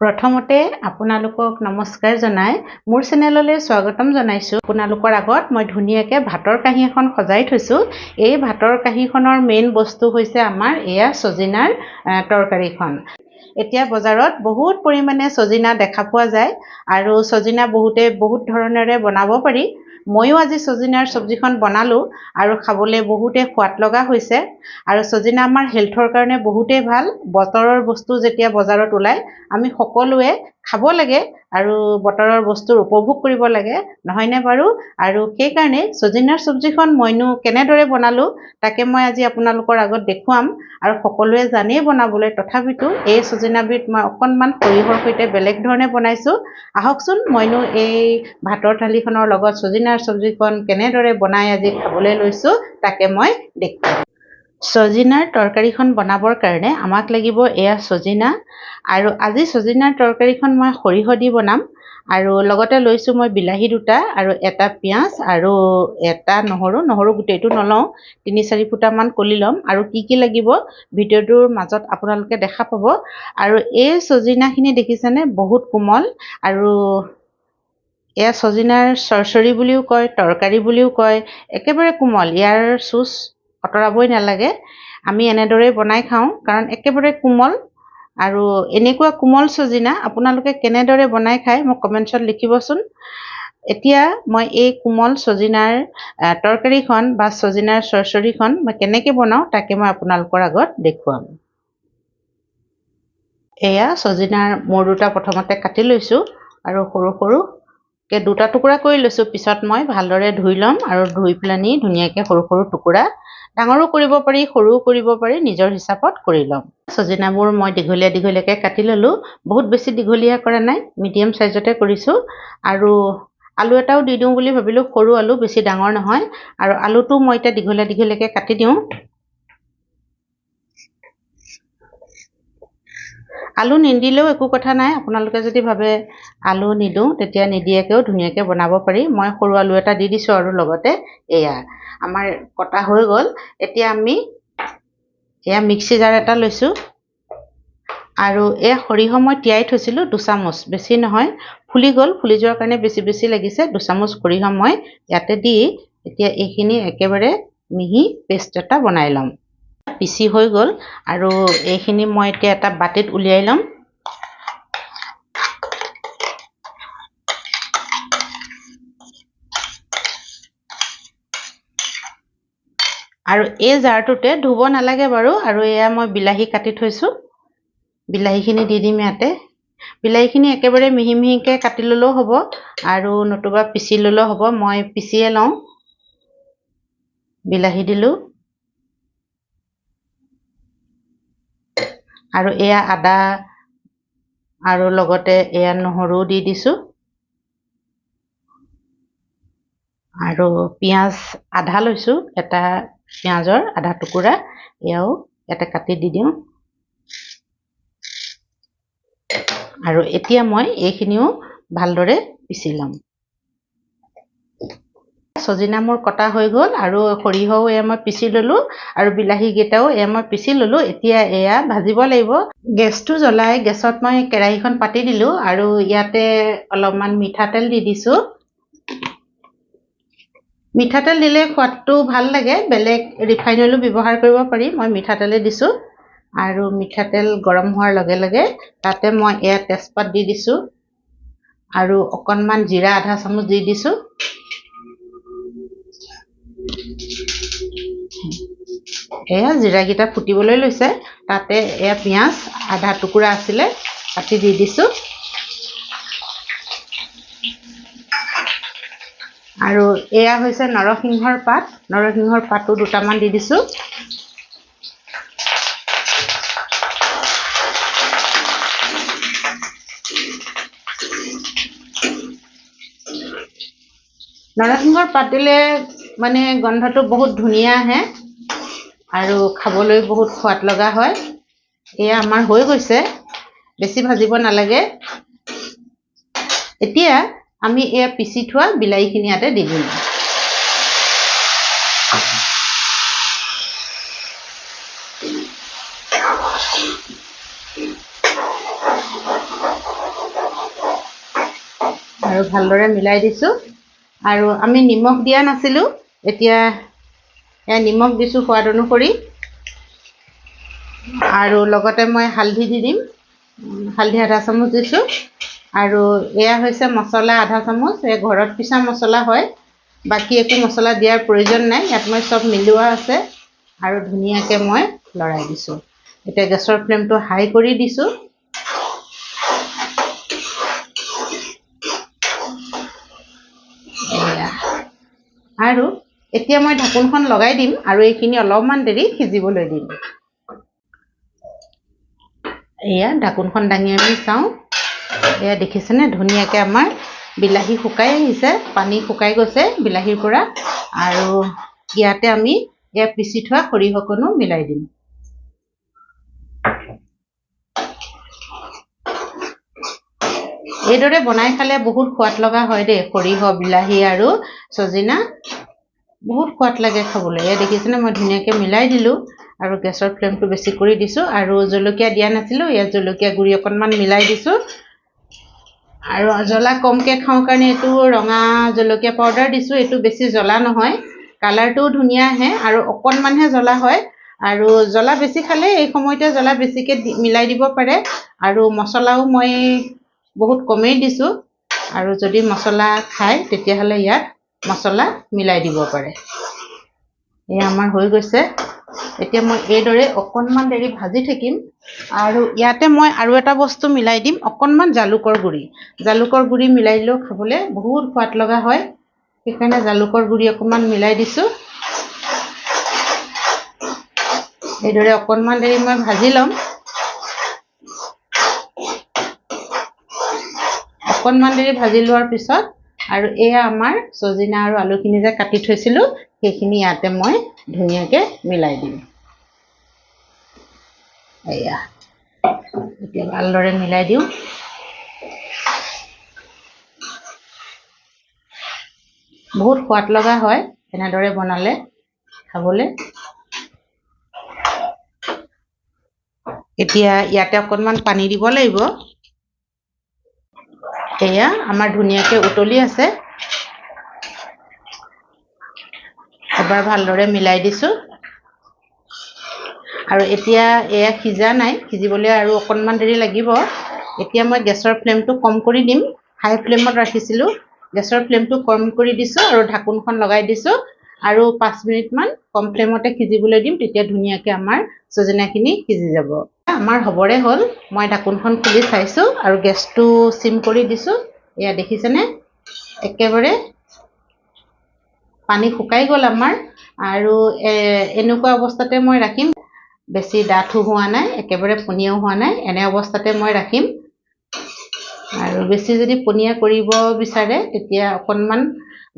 প্ৰথমতে আপোনালোকক নমস্কাৰ জনাই মোৰ চেনেললৈ স্বাগতম জনাইছো। আপোনালোকৰ আগত মই ধুনীয়াকৈ ভাতৰ কাঁহী এখন সজাই থৈছো। এই ভাতৰ কাঁহীখনৰ মেইন বস্তু হৈছে আমাৰ এয়া সজিনাৰ তৰকাৰীখন। এতিয়া বজাৰত বহুত পৰিমাণে সজিনা দেখা পোৱা যায় আৰু সজিনা বহুত ধৰণেৰে বনাব পাৰি। ময়ো আজি সজিনাৰ সবজিখন বনালো আৰু খাবলৈ বহুতে সোৱাদ লগা হৈছে। আৰু সজিনা আমাৰ হেলথৰ কাৰণে বহুতেই ভাল। বতৰৰ বস্তু যেতিয়া বজাৰত ওলায় আমি সকলোৱে খাব লাগে আৰু বতৰৰ বস্তুৰ উপভোগ কৰিব লাগে, নহয়নে বাৰু? আৰু সেইকাৰণে সজিনাৰ সবজিখন মইনো কেনেদৰে বনালো তাকে মই আজি আপোনালোকৰ আগত দেখুৱাম। আৰু সকলোৱে জানেই বনাবলৈ, তথাপিতো এই সজিনাবিধ মই অকণমান সৰিয়হৰ সৈতে বেলেগ ধৰণে বনাইছো। আহকচোন মইনো এই ভাতৰ থালিখনৰ লগত সজিনাৰ সবজিখন কেনেদৰে বনাই আজি খাবলৈ লৈছো তাকে মই দেখুৱাম। সজিনাৰ তৰকাৰীখন বনাবৰ কাৰণে আমাক লাগিব এয়া সজিনা। আৰু আজি সজিনাৰ তৰকাৰীখন মই সৰিয়হ দি বনাম। আৰু লগতে লৈছো মই বিলাহী দুটা আৰু এটা পিঁয়াজ আৰু এটা নহৰু গোটেইটো নলওঁ, ৩-৪ ফুটামান কলি ল'ম। আৰু কি লাগিব ভিডিঅ'টোৰ মাজত আপোনালোকে দেখা পাব। আৰু এই সজিনাখিনি দেখিছেনে, বহুত কোমল। আৰু এয়া সজিনাৰ চৰচৰি বুলিও কয়, তৰকাৰী বুলিও কয়, একেবাৰে কোমল। ইয়াৰ চুচ আঁতৰাবই নালাগে। আমি এনেদৰে বনাই খাওঁ কাৰণ একেবাৰে কোমল। আৰু এনেকুৱা কোমল সজিনা আপোনালোকে কেনেদৰে বনাই খায় মোক কমেণ্টছত লিখিবচোন। এতিয়া মই এই কোমল সজিনাৰ তৰকাৰীখন বা সজিনাৰ চৰচৰিখন মই কেনেকৈ বনাওঁ তাকে মই আপোনালোকৰ আগত দেখুৱাম। এয়া সজিনাৰ মূৰ দুটা প্ৰথমতে কাটি লৈছোঁ আৰু সৰু সৰুকৈ দুটা টুকুৰা কৰি লৈছোঁ। পিছত মই ভালদৰে ধুই ল'ম আৰু ধুই পেলানি ধুনীয়াকৈ সৰু সৰু টুকুৰা, ডাঙৰো কৰিব পাৰি সৰুও কৰিব পাৰি, নিজৰ হিচাপত কৰি ল'ম। সজিনাবোৰ মই দীঘলীয়াকৈ কাটি ল'লোঁ। বহুত বেছি দীঘলীয়া কৰা নাই, মিডিয়াম চাইজতে কৰিছোঁ। আৰু আলু এটাও দি দিওঁ বুলি ভাবিলোঁ, সৰু আলু, বেছি ডাঙৰ নহয়। আৰু আলুটো মই এতিয়া দীঘলীয়াকৈ কাটি দিওঁ। আলু নিদিলেও একো কথা নাই, আপোনালোকে যদি ভাবে আলু নিদিওঁ তেতিয়া নিদিয়াকৈও ধুনীয়াকৈ বনাব পাৰি। মই সৰু আলু এটা দি দিছোঁ আৰু লগতে এয়া আমাৰ কটা হৈ গ'ল। এতিয়া আমি এয়া মিক্সি জাৰ এটা লৈছোঁ আৰু এয়া সৰিয়হ মই তিয়াই থৈছিলোঁ 2 চামুচ, বেছি নহয়, ফুলি গ'ল। ফুলি যোৱাৰ কাৰণে বেছি লাগিছে। 2 চামুচ সৰিয়হ মই ইয়াতে দি এতিয়া এইখিনি একেবাৰে মিহি পেষ্ট এটা বনাই ল'ম। পিচি হৈ গ'ল আৰু এইখিনি মই এতিয়া এটা বাটিত উলিয়াই ল'ম। আৰু এই জাৰটোতে ধুব নালাগে বাৰু। আৰু এয়া মই বিলাহী কাটি থৈছোঁ, বিলাহীখিনি দি দিম ইয়াতে। বিলাহীখিনি একেবাৰে মিহি মিহিকৈ কাটি ল'লেও হ'ব আৰু নতুবা পিচি ল'লেও হ'ব। মই পিচিয়ে লওঁ। বিলাহী দিলোঁ আৰু এয়া আদা আৰু লগতে এয়া নহৰু দি দিছোঁ। আৰু পিঁয়াজ আধা লৈছোঁ, এটা পিঁয়াজৰ আধা টুকুৰা এয়াও ইয়াতে কাটি দি দিওঁ। আৰু এতিয়া মই এইখিনিও ভালদৰে পিচি ল'ম। সজিনা মোৰ কটা হৈ গ'ল আৰু সৰিয়হও এয়া মই পিচি ল'লোঁ আৰু বিলাহীকেইটাও এয়া মই পিচি ল'লোঁ। এতিয়া এয়া ভাজিব লাগিব। গেছটো জ্বলাই গেছত মই কেৰাহীখন পাতি দিলোঁ আৰু ইয়াতে অলপমান মিঠাতেল দি দিছোঁ। মিঠাতেল দিলে সোৱাদটো ভাল লাগে, বেলেগ ৰিফাইন অইলো ব্যৱহাৰ কৰিব পাৰি। মই মিঠাতেলে দিছোঁ। আৰু মিঠাতেল গৰম হোৱাৰ লগে লগে তাতে মই এয়া তেজপাত দি দিছোঁ আৰু অকণমান জিৰা আধা চামুচ দি দিছোঁ। এয়া জিৰাকেইটা ফুটিবলৈ লৈছে, তাতে এয়া পিঁয়াজ আধা টুকুৰা আছিলে কাটি দি দিছোঁ। আৰু এয়া হৈছে নৰসিংহৰ পাত, নৰসিংহৰ পাতো দুটামান দি দিছোঁ। নৰসিংহৰ পাত দিলে মানে গন্ধটো বহুত ধুনীয়া আহে আৰু খাবলৈ বহুত সোৱাদ লগা হয়। এয়া আমাৰ হৈ গৈছে, বেছি ভাজিব নালাগে। এতিয়া আমি এয়া পিচি থোৱা বিলাহীখিনি ইয়াতে দি দিম। আৰু ভালদৰে মিলাই দিছোঁ আৰু আমি নিমখ দিয়া নাছিলোঁ এতিয়া নিমখ দিছোঁ সোৱাদ অনুসৰি আৰু লগতে মই হালধি দি দিম হালধি আধা চামুচ দিছোঁ আৰু এয়া হৈছে মছলা আধা চামুচ ঘৰত পিছা মছলা হয় বাকী একো মছলা দিয়াৰ প্ৰয়োজন নাই ইয়াত মই সব মিলোৱা আছে আৰু ধুনীয়াকৈ মই লৰাই দিছোঁ এতিয়া গেছৰ ফ্লেমটো হাই কৰি দিছোঁ আৰু এতিয়া মই ঢাকোনখন লগাই দিম আৰু এইখিনি অলপমান দেৰি সিজিবলৈ দিম এয়া ঢাকোনখন দাঙি আমি চাওঁ এয়া দেখিছেনে ধুনীয়াকৈ আমাৰ বিলাহী শুকাই আহিছে পানী শুকাই গৈছে বিলাহীৰ পৰা আৰু ইয়াতে আমি এয়া পিচি থোৱা সৰিয়হকণো মিলাই দিম এইদৰে বনাই খালে বহুত সোৱাদ লগা হয় দেই সৰিয়হ বিলাহী আৰু সজিনা বহুত সোৱাদ লাগে খাবলৈ এয়া দেখিছেনে মই ধুনীয়াকৈ মিলাই দিলোঁ আৰু গেছৰ ফ্লেমটো বেছি কৰি দিছোঁ আৰু জলকীয়া দিয়া নাছিলোঁ ইয়াত জলকীয়া গুড়ি অকণমান মিলাই দিছোঁ আৰু জ্বলা কমকৈ খাওঁ কাৰণে এইটো ৰঙা জলকীয়া পাউডাৰ দিছোঁ এইটো বেছি জ্বলা নহয় কালাৰটোও ধুনীয়া আহে আৰু অকণমানহে জ্বলা হয় আৰু জ্বলা বেছি খালে এই সময়তে জ্বলা বেছিকৈ মিলাই দিব পাৰে আৰু মছলাও মই বহুত কমেই দিছোঁ আৰু যদি মছলা খায় তেতিয়াহ'লে ইয়াত মছলা মিলাই দিব পাৰে এয়া আমাৰ হৈ গৈছে এতিয়া মই এইদৰে অকণমান দেৰি ভাজি থাকিম আৰু ইয়াতে মই আৰু এটা বস্তু মিলাই দিম অকণমান জালুকৰ গুড়ি মিলাই দিলেও খাবলৈ বহুত সোৱাদ লগা হয় সেইকাৰণে জালুকৰ গুড়ি অকণমান মিলাই দিছোঁ এইদৰে অকণমান দেৰি মই ভাজি ল'ম অকণমান দেৰি ভাজি লোৱাৰ পিছত আৰু এয়া আমাৰ সজিনা আৰু আলুখিনি যে কাটি থৈছিলোঁ সেইখিনি ইয়াতে মই ধুনীয়াকৈ মিলাই দিম এয়া এতিয়া ভালদৰে মিলাই দিওঁ বহুত সোৱাদ লগা হয় এনেদৰে বনালে খাবলৈ এতিয়া ইয়াতে অকণমান পানী দিব লাগিব এয়া আমাৰ ধুনীয়াকৈ উতলি আছে এবাৰ ভালদৰে মিলাই দিছোঁ আৰু এতিয়া এয়া সিজা নাই সিজিবলৈ আৰু অকণমান দেৰি লাগিব এতিয়া মই গেছৰ ফ্লেমটো কম কৰি দিম হাই ফ্লেমত ৰাখিছিলোঁ গেছৰ ফ্লেমটো কম কৰি দিছোঁ আৰু ঢাকোনখন লগাই দিছোঁ আৰু 5 মিনিটমান কম ফ্লেমতে সিজিবলৈ দিম তেতিয়া ধুনীয়াকৈ আমাৰ সজিনাখিনি সিজি যাব আমাৰ হ'বৰে হ'ল মই ঢাকোনখন খুলি চাইছোঁ আৰু গেছটো চিম কৰি দিছোঁ এয়া দেখিছেনে একেবাৰে পানী শুকাই গ'ল আমাৰ আৰু এনেকুৱা অৱস্থাতে মই ৰাখিম বেছি ডাঠো হোৱা নাই একেবাৰে পনীয়াও হোৱা নাই এনে অৱস্থাতে মই ৰাখিম আৰু বেছি যদি পনীয়া কৰিব বিচাৰে তেতিয়া অকণমান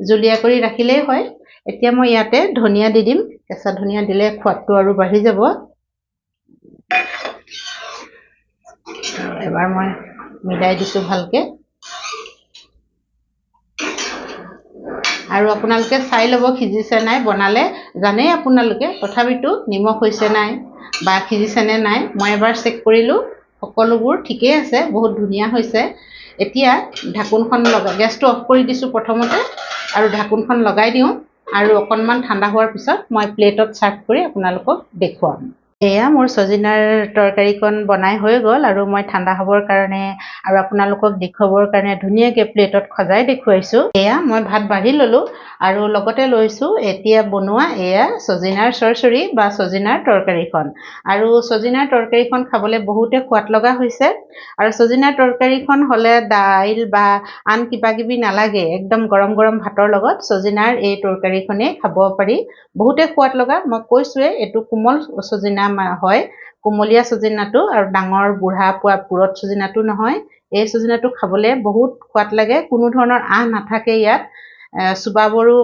জুলীয়া কৰি ৰাখিলেই হয় এতিয়া মই ইয়াতে ধনিয়া দি দিম কেঁচা ধনিয়া দিলে সোৱাদটো আৰু বাঢ়ি যাব এবাৰ মই মিলাই দিছোঁ ভালকৈ আৰু আপোনালোকে চাই ল'ব সিজিছে নাই বনালে জানেই আপোনালোকে তথাপিতো নিমখ হৈছে নাই বা সিজিছেনে নাই মই এবাৰ চেক কৰিলোঁ সকলোবোৰ ঠিকেই আছে বহুত ধুনীয়া হৈছে এতিয়া ঢাকোনখন গেছটো অফ কৰি দিছোঁ প্ৰথমতে আৰু ঢাকোনখন লগাই দিওঁ আৰু অকণমান ঠাণ্ডা হোৱাৰ পিছত মই প্লেটত ছাৰ্ভ কৰি আপোনালোকক দেখুৱাম এয়া মোৰ সজিনাৰ তৰকাৰীখন বনাই হৈ গ'ল আৰু মই ঠাণ্ডা হ'বৰ কাৰণে আৰু আপোনালোকক দেখুৱাবৰ কাৰণে ধুনীয়াকৈ প্লেটত সজাই দেখুৱাইছোঁ এয়া মই ভাত বাঢ়ি ল'লোঁ আৰু লগতে লৈছোঁ এতিয়া বনোৱা এয়া সজিনাৰ চৰচৰি বা সজিনাৰ তৰকাৰীখন আৰু সজিনাৰ তৰকাৰীখন খাবলৈ বহুতে সোৱাদ লগা হৈছে আৰু সজিনাৰ তৰকাৰীখন হ'লে দাইল বা আন কিবা কিবি নালাগে একদম গৰম গৰম ভাতৰ লগত সজিনাৰ এই তৰকাৰীখনেই খাব পাৰি বহুতে সোৱাদ লগা মই কৈছোঁৱে এইটো কোমল সজিনা হয় কোমলীয়া সজিনাটো আৰু ডাঙৰ বুঢ়া পোৱা পুৰঠ সজিনাটো নহয় এই সজিনাটো খাবলৈ বহুত সোৱাদ লাগে কোনো ধৰণৰ আঁহ নাথাকে ইয়াত চুবাবৰো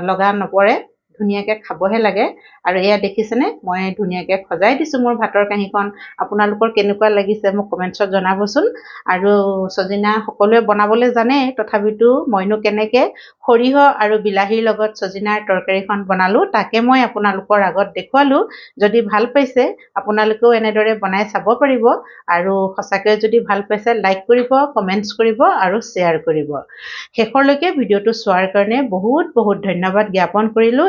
লগা নপৰে ধুনীয়াকৈ খাবহে লাগে আৰু এয়া দেখিছেনে মই ধুনীয়াকৈ সজাই দিছোঁ মোৰ ভাতৰ কাঁহীখন আপোনালোকৰ কেনেকুৱা লাগিছে মোক কমেণ্টছত জনাবচোন আৰু ছজিনা সকলোৱে বনাবলৈ জানে তথাপিতো মইনো কেনেকৈ সৰিয়হ আৰু বিলাহীৰ লগত ছজিনাৰ তৰকাৰীখন বনালোঁ তাকে মই আপোনালোকৰ আগত দেখুৱালোঁ যদি ভাল পাইছে আপোনালোকেও এনেদৰে বনাই চাব পাৰিব আৰু সঁচাকৈ যদি ভাল পাইছে লাইক কৰিব কমেণ্টছ কৰিব আৰু শ্বেয়াৰ কৰিব শেষলৈকে ভিডিঅ'টো চোৱাৰ কাৰণে বহুত বহুত ধন্যবাদ জ্ঞাপন কৰিলোঁ